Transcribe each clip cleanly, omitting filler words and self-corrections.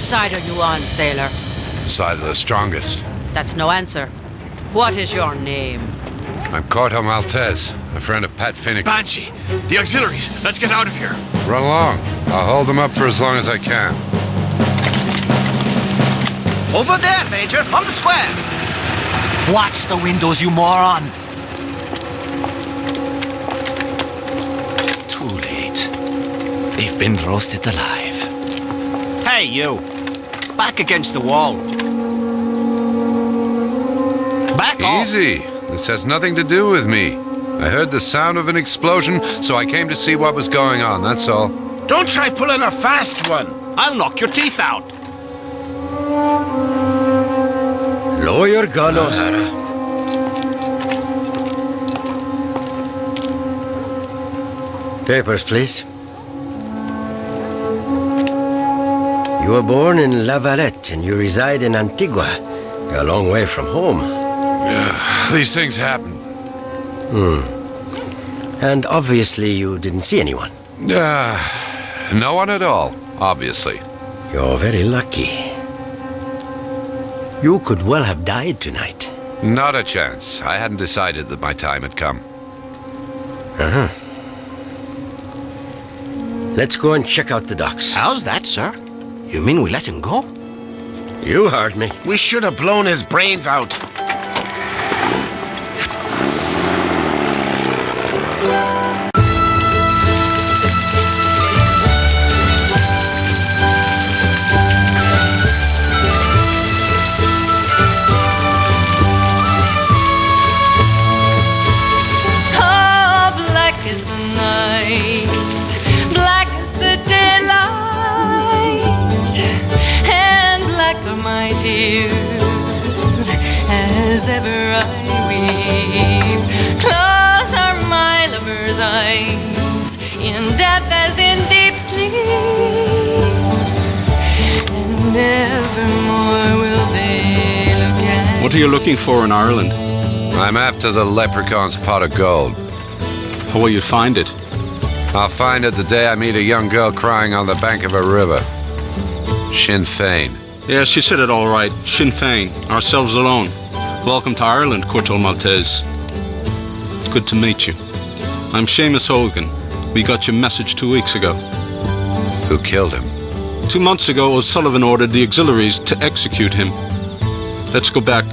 side are you on, sailor? Side of the strongest. That's no answer. What is your name? I'm Corto Maltese, a friend of Pat Finnegan. Banshee! The auxiliaries! Let's get out of here! Run along. I'll hold them up for as long as I can. Over there, Major, on the square. Watch the windows, you moron. Too late. They've been roasted alive. Hey, you. Back against the wall. Back off. Easy. This has nothing to do with me. I heard the sound of an explosion, so I came to see what was going on, that's all. Don't try pulling a fast one! I'll knock your teeth out. Lower your gun, O'Hara. Papers, please. You were born in La Valette and you reside in Antigua. You're a long way from home. These things happen. And obviously you didn't see anyone. No one at all, obviously. You're very lucky. You could well have died tonight. Not a chance. I hadn't decided that my time had come. Let's go and check out the docks. How's that, sir? You mean we let him go? You heard me. We should have blown his brains out. As ever I weep, close are my lover's eyes, in death as in deep sleep, and nevermore will they look at. What are you looking for in Ireland? I'm after the leprechaun's pot of gold. How will you find it? I'll find it the day I meet a young girl crying on the bank of a river. Sinn Féin. Yes, you said it all right. Sinn Féin, ourselves alone. Welcome to Ireland, Corto Maltese. Good to meet you. I'm Seamus Hogan. We got your message 2 weeks ago. Who killed him? 2 months ago, O'Sullivan ordered the auxiliaries to execute him. Let's go back.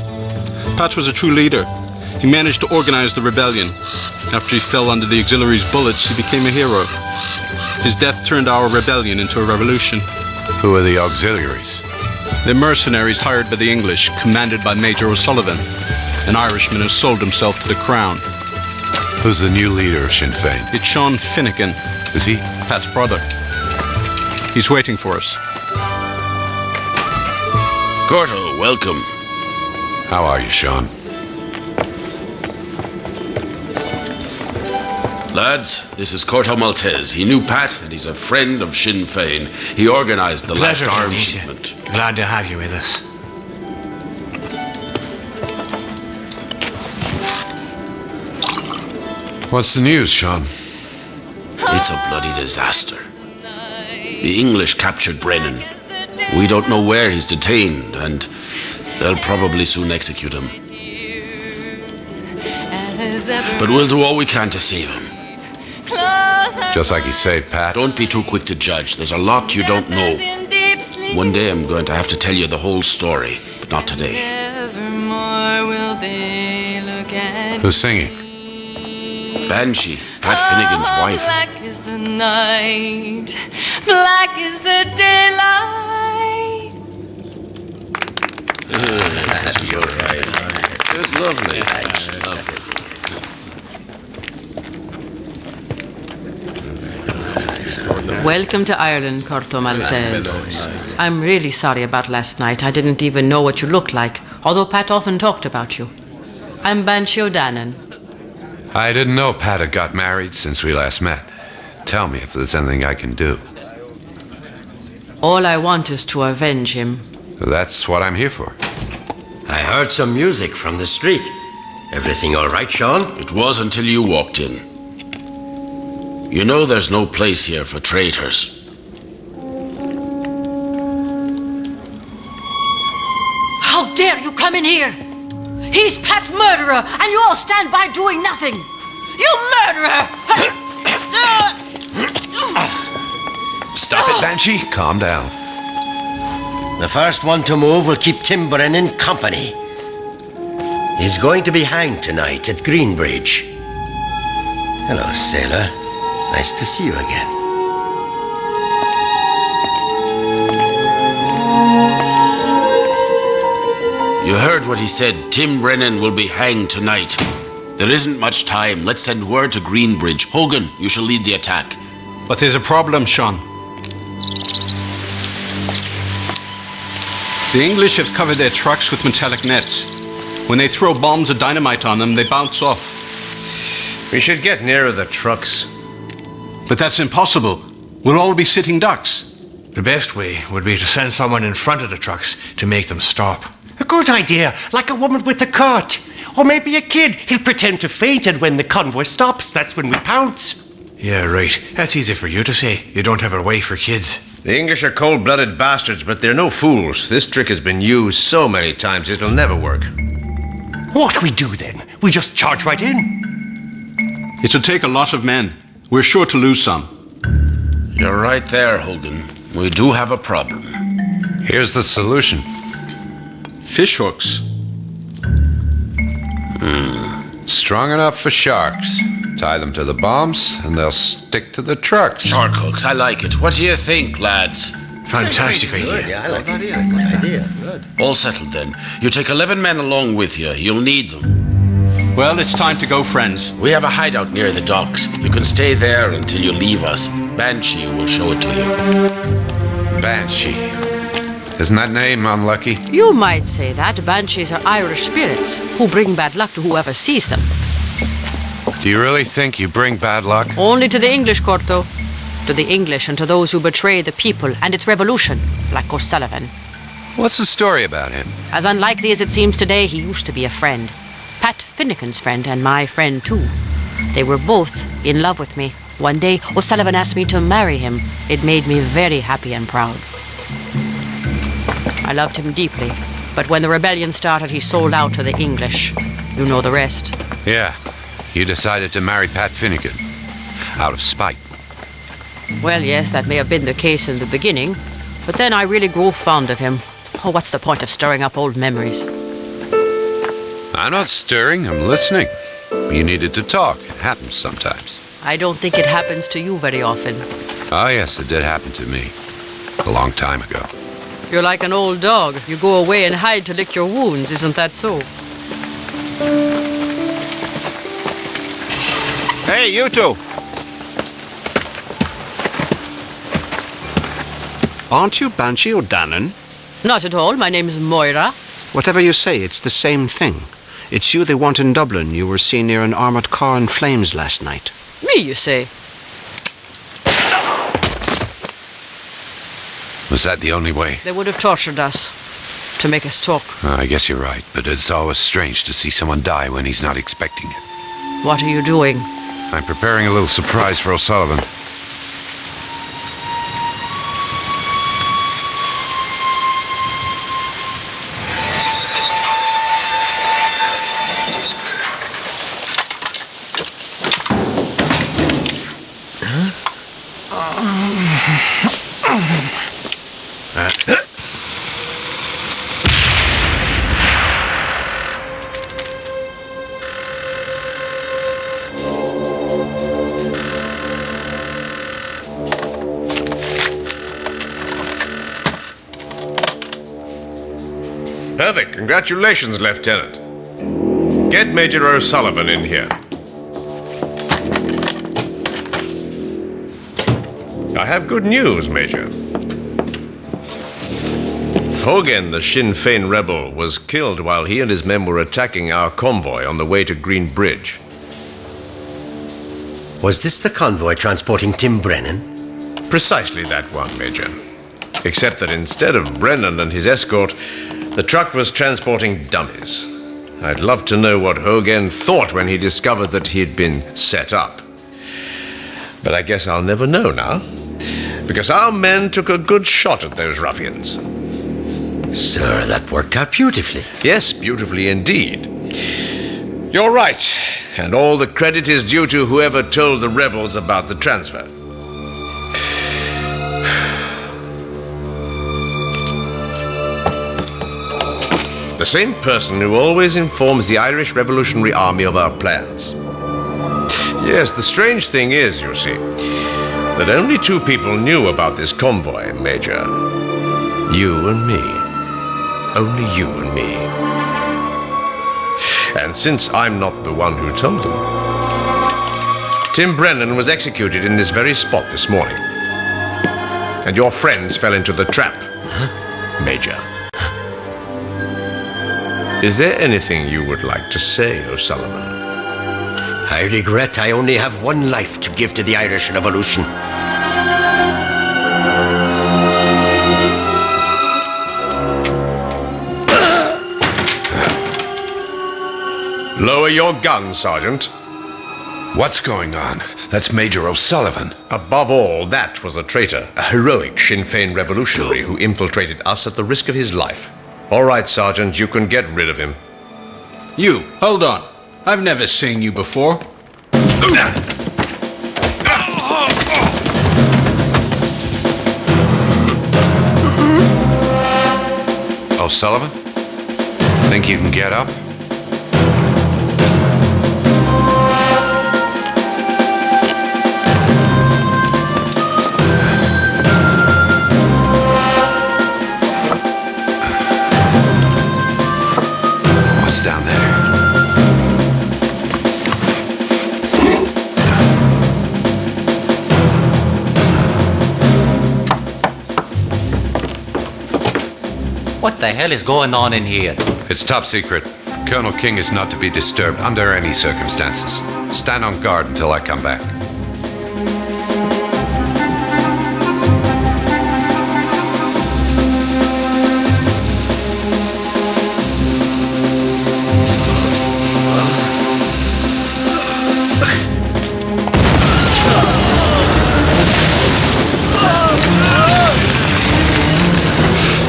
Pat was a true leader. He managed to organize the rebellion. After he fell under the auxiliaries' bullets, he became a hero. His death turned our rebellion into a revolution. Who are the auxiliaries? They're mercenaries hired by the English, commanded by Major O'Sullivan, an Irishman who sold himself to the crown. Who's the new leader of Sinn Féin? It's Sean Finnegan. Is he? Pat's brother. He's waiting for us. Corto, welcome. How are you, Sean? Lads, this is Corto Maltese. He knew Pat, and he's a friend of Sinn Féin. He organized the last Pleasure to arms meet you. shipment. Glad to have you with us. What's the news, Sean? It's a bloody disaster. The English captured Brennan. We don't know where he's detained, and they'll probably soon execute him. But we'll do all we can to save him. Just like you saved Pat? Don't be too quick to judge. There's a lot you don't know. One day I'm going to have to tell you the whole story, but not today. Who's singing? Banshee, Pat Finnegan's wife. Black is the night, black is the daylight. You're right. It was lovely. Welcome to Ireland, Corto Maltese. I'm really sorry about last night. I didn't even know what you looked like, although Pat often talked about you. I'm Banshee O'Dannon. I didn't know Pat had got married since we last met. Tell me if there's anything I can do. All I want is to avenge him. That's what I'm here for. I heard some music from the street. Everything all right, Sean? It was until you walked in. You know there's no place here for traitors. How dare you come in here? He's Pat's murderer, and you all stand by doing nothing. You murderer! Stop it, Banshee. Calm down. The first one to move will keep Tim Brennan company. He's going to be hanged tonight at Greenbridge. Hello, sailor. Nice to see you again. You heard what he said. Tim Brennan will be hanged tonight. There isn't much time. Let's send word to Greenbridge. Hogan, you shall lead the attack. But there's a problem, Sean. The English have covered their trucks with metallic nets. When they throw bombs or dynamite on them, they bounce off. We should get nearer the trucks. But that's impossible. We'll all be sitting ducks. The best way would be to send someone in front of the trucks to make them stop. A good idea, like a woman with a cart. Or maybe a kid. He'll pretend to faint, and when the convoy stops, that's when we pounce. Yeah, right. That's easy for you to say. You don't have a way for kids. The English are cold-blooded bastards, but they're no fools. This trick has been used so many times it'll never work. What we do then? We just charge right in. It'll take a lot of men. We're sure to lose some. You're right there, Hogan. We do have a problem. Here's the solution. Fish hooks. Strong enough for sharks. Tie them to the bombs, and they'll stick to the trucks. Shark hooks, I like it. What do you think, lads? Fantastic idea. Yeah, I like it. Good idea. Good. All settled then. You take 11 men along with you. You'll need them. Well, it's time to go, friends. We have a hideout near the docks. You can stay there until you leave us. Banshee will show it to you. Banshee. Isn't that name unlucky? You might say that. Banshees are Irish spirits who bring bad luck to whoever sees them. Do you really think you bring bad luck? Only to the English, Corto. To the English and to those who betray the people and its revolution, like O'Sullivan. What's the story about him? As unlikely as it seems today, he used to be a friend. Pat Finnegan's friend and my friend too. They were both in love with me. One day, O'Sullivan asked me to marry him. It made me very happy and proud. I loved him deeply, but when the rebellion started, he sold out to the English. You know the rest. Yeah. You decided to marry Pat Finnegan. Out of spite. Well, yes, that may have been the case in the beginning, but then I really grew fond of him. Oh, what's the point of stirring up old memories? I'm not stirring, I'm listening. You needed to talk. It happens sometimes. I don't think it happens to you very often. Oh, yes, it did happen to me. A long time ago. You're like an old dog. You go away and hide to lick your wounds, isn't that so? Hey, you two! Aren't you Banshee O'Dannon? Not at all. My name's Moira. Whatever you say, it's the same thing. It's you they want in Dublin. You were seen near an armoured car in flames last night. Me, you say? Was that the only way? They would have tortured us to make us talk. I guess you're right, but it's always strange to see someone die when he's not expecting it. What are you doing? I'm preparing a little surprise for O'Sullivan. Perfect. Congratulations, Lieutenant. Get Major O'Sullivan in here. I have good news, Major. Hogan, the Sinn Féin rebel, was killed while he and his men were attacking our convoy on the way to Greenbridge. Was this the convoy transporting Tim Brennan? Precisely that one, Major. Except that instead of Brennan and his escort, the truck was transporting dummies. I'd love to know what Hogan thought when he discovered that he'd been set up. But I guess I'll never know now, because our men took a good shot at those ruffians. Sir, that worked out beautifully. Yes, beautifully indeed. You're right, and all the credit is due to whoever told the rebels about the transfer. The same person who always informs the Irish Revolutionary Army of our plans. Yes, the strange thing is, you see, that only two people knew about this convoy, Major. You and me. Only you and me. And since I'm not the one who told them, Tim Brennan was executed in this very spot this morning. And your friends fell into the trap, Major. Is there anything you would like to say, O'Sullivan? I regret I only have one life to give to the Irish Revolution. Lower your gun, Sergeant. What's going on? That's Major O'Sullivan. Above all, that was a traitor, a heroic Sinn Féin revolutionary who infiltrated us at the risk of his life. All right, Sergeant, you can get rid of him. You, hold on. I've never seen you before. O'Sullivan? Think you can get up? What's down there? What the hell is going on in here? It's top secret. Colonel King is not to be disturbed under any circumstances. Stand on guard until I come back.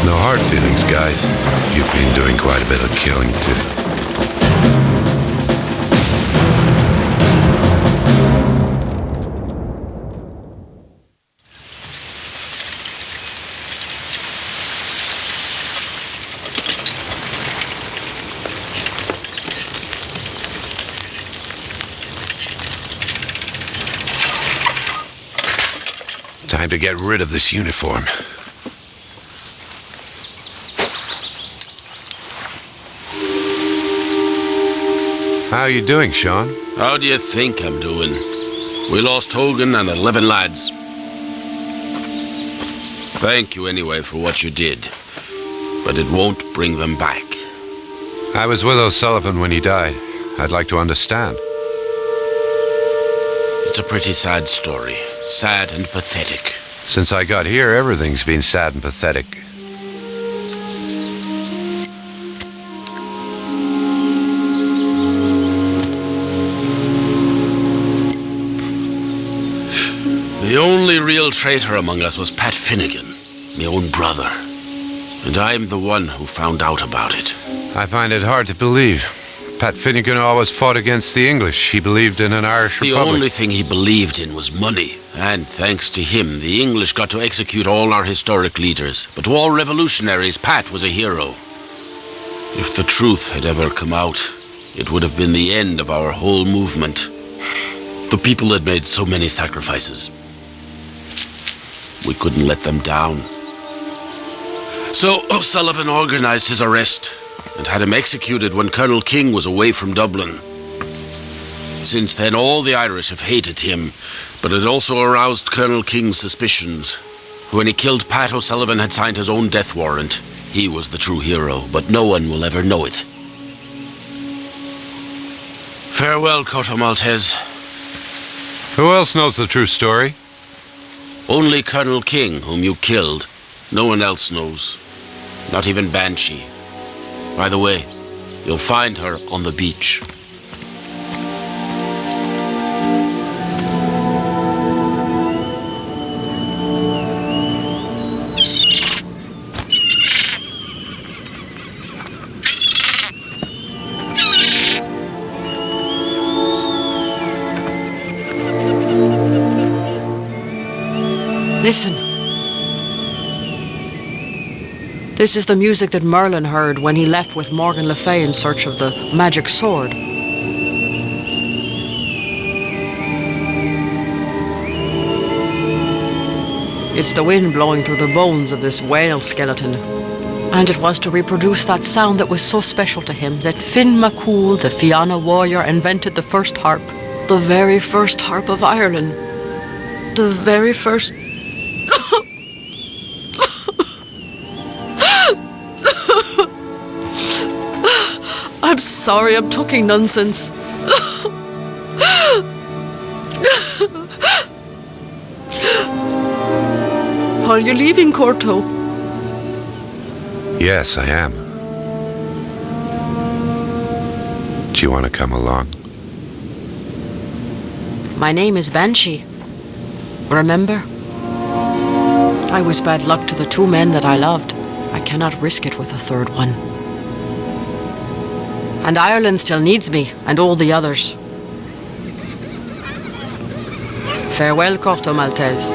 No hard feelings, guys. You've been doing quite a bit of killing, too. Time to get rid of this uniform. How are you doing, Sean? How do you think I'm doing? We lost Hogan and 11 lads. Thank you anyway for what you did, but it won't bring them back. I was with O'Sullivan when he died. I'd like to understand. It's a pretty sad story. Sad and pathetic. Since I got here, everything's been sad and pathetic. The only real traitor among us was Pat Finnegan, my own brother. And I'm the one who found out about it. I find it hard to believe. Pat Finnegan always fought against the English. He believed in an Irish Republic. The only thing he believed in was money. And thanks to him, the English got to execute all our historic leaders. But to all revolutionaries, Pat was a hero. If the truth had ever come out, it would have been the end of our whole movement. The people had made so many sacrifices. We couldn't let them down. So O'Sullivan organized his arrest and had him executed when Colonel King was away from Dublin. Since then, all the Irish have hated him, but it also aroused Colonel King's suspicions. When he killed Pat, O'Sullivan had signed his own death warrant. He was the true hero, but no one will ever know it. Farewell, Corto Maltese. Who else knows the true story? Only Colonel King, whom you killed. No one else knows. Not even Banshee. By the way, you'll find her on the beach. Listen. This is the music that Merlin heard when he left with Morgan Le Fay in search of the magic sword. It's the wind blowing through the bones of this whale skeleton. And it was to reproduce that sound that was so special to him that Finn MacCool, the Fianna warrior, invented the first harp. The very first harp of Ireland. The very first... I'm sorry, I'm talking nonsense. Are you leaving, Corto? Yes, I am. Do you want to come along? My name is Banshee. Remember? I was bad luck to the two men that I loved. I cannot risk it with a third one. And Ireland still needs me, and all the others. Farewell, Corto Maltese.